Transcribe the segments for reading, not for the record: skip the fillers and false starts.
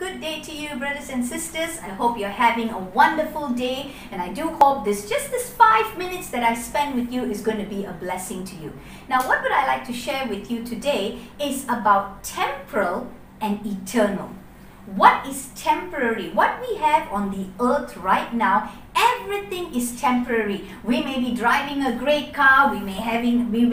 Good day to you, brothers and sisters. I hope you're having a wonderful day, and I do hope this 5 minutes that I spend with you is going to be a blessing to you. Now, what would I like to share with you today is about temporal and eternal. What is temporary? What we have on the earth right now, everything is temporary. We may be driving a great car, we may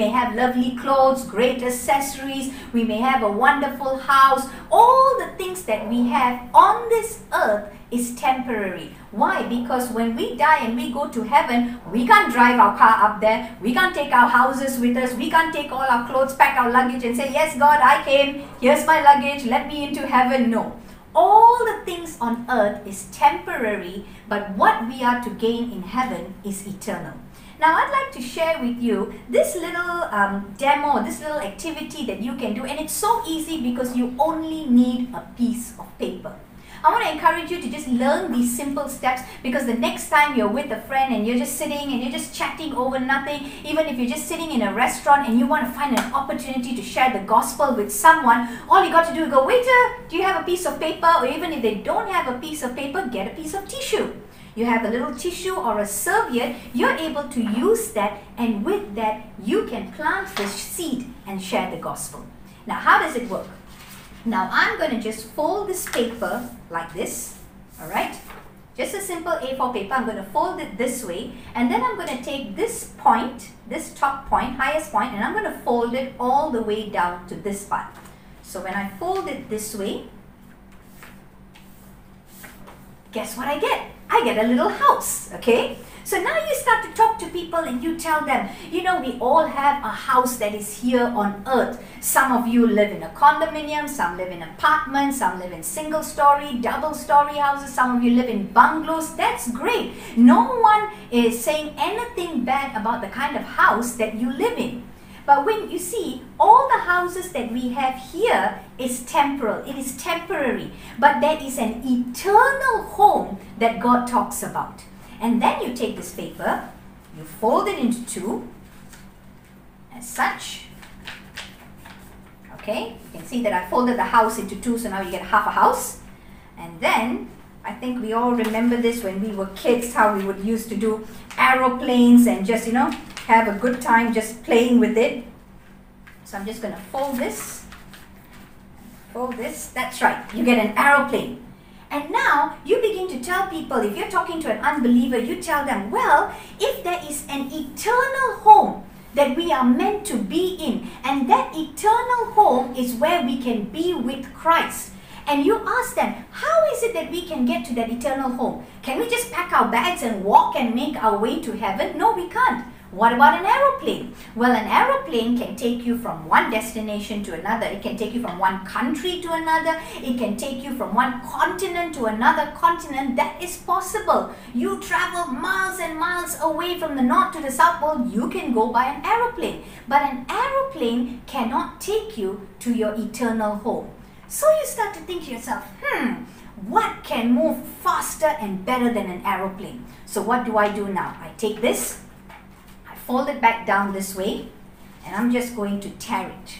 have lovely clothes, great accessories, we may have a wonderful house. All the things that we have on this earth is temporary. Why? Because when we die and we go to heaven, we can't drive our car up there, we can't take our houses with us, we can't take all our clothes, pack our luggage and say, yes God, I came, here's my luggage, let me into heaven. No. All the things on earth is temporary, but what we are to gain in heaven is eternal. Now, I'd like to share with you this little demo, this little activity that you can do, and it's so easy because you only need a piece of paper. I want to encourage you to just learn these simple steps, because the next time you're with a friend and you're just sitting and you're just chatting over nothing, even if you're just sitting in a restaurant and you want to find an opportunity to share the gospel with someone, all you got to do is go, waiter, do you have a piece of paper? Or even if they don't have a piece of paper, get a piece of tissue. You have a little tissue or a serviette, you're able to use that, and with that you can plant the seed and share the gospel. Now, how does it work? Now, I'm going to just fold this paper like this, all right? Just a simple A4 paper. I'm going to fold it this way, and then I'm going to take this point, this top point, highest point, and I'm going to fold it all the way down to this part. So when I fold it this way, guess what I get? I get a little house, okay? So now you start to talk to people and you tell them, you know, we all have a house that is here on earth. Some of you live in a condominium, some live in apartments, some live in single-story, double-story houses, some of you live in bungalows. That's great. No one is saying anything bad about the kind of house that you live in. But when you see, all the houses that we have here is temporal. It is temporary. But there is an eternal home that God talks about. And then you take this paper, you fold it into two, as such. Okay, you can see that I folded the house into two, so now you get half a house. And then, I think we all remember this when we were kids, how we would used to do aeroplanes and just, have a good time just playing with it. So I'm just going to fold this, that's right, you get an aeroplane. And now you begin to tell people, if you're talking to an unbeliever, you tell them, well, if there is an eternal home that we are meant to be in, and that eternal home is where we can be with Christ. And you ask them, how is it that we can get to that eternal home? Can we just pack our bags and walk and make our way to heaven? No, we can't. What about an aeroplane? Well, an aeroplane can take you from one destination to another. It can take you from one country to another. It can take you from one continent to another continent. That is possible. You travel miles and miles away from the north to the south pole, you can go by an aeroplane. But an aeroplane cannot take you to your eternal home. So you start to think to yourself, what can move faster and better than an aeroplane? So what do I do now? I take this, fold it back down this way, and I'm just going to tear it.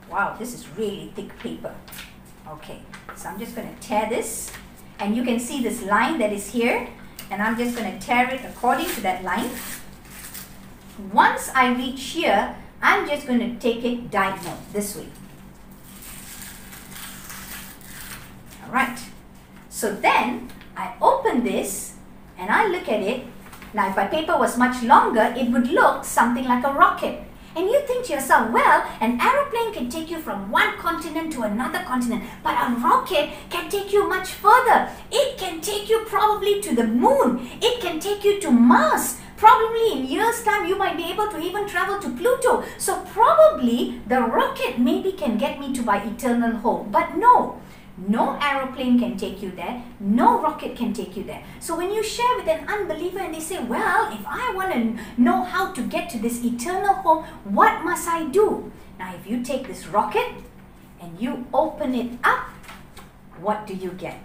Wow, this is really thick paper. Okay, so I'm just going to tear this, and you can see this line that is here, and I'm just going to tear it according to that line. Once I reach here, I'm just going to take it diagonal this way. All right, so then I open this, and I look at it. Now, if my paper was much longer, it would look something like a rocket. And you think to yourself, well, an aeroplane can take you from one continent to another continent, but a rocket can take you much further. It can take you probably to the moon. It can take you to Mars. Probably in years' time, you might be able to even travel to Pluto. So probably the rocket maybe can get me to my eternal home. But no. No aeroplane can take you there. No rocket can take you there. So when you share with an unbeliever and they say, well, if I want to know how to get to this eternal home, what must I do? Now, if you take this rocket and you open it up, what do you get?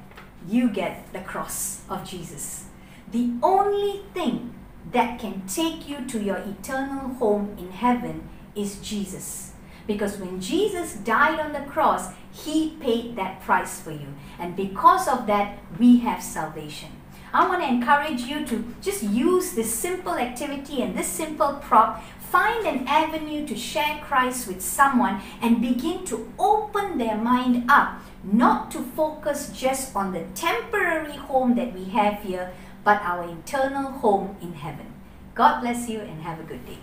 You get the cross of Jesus. The only thing that can take you to your eternal home in heaven is Jesus. Because when Jesus died on the cross, He paid that price for you. And because of that, we have salvation. I want to encourage you to just use this simple activity and this simple prop. Find an avenue to share Christ with someone and begin to open their mind up, not to focus just on the temporary home that we have here, but our eternal home in heaven. God bless you and have a good day.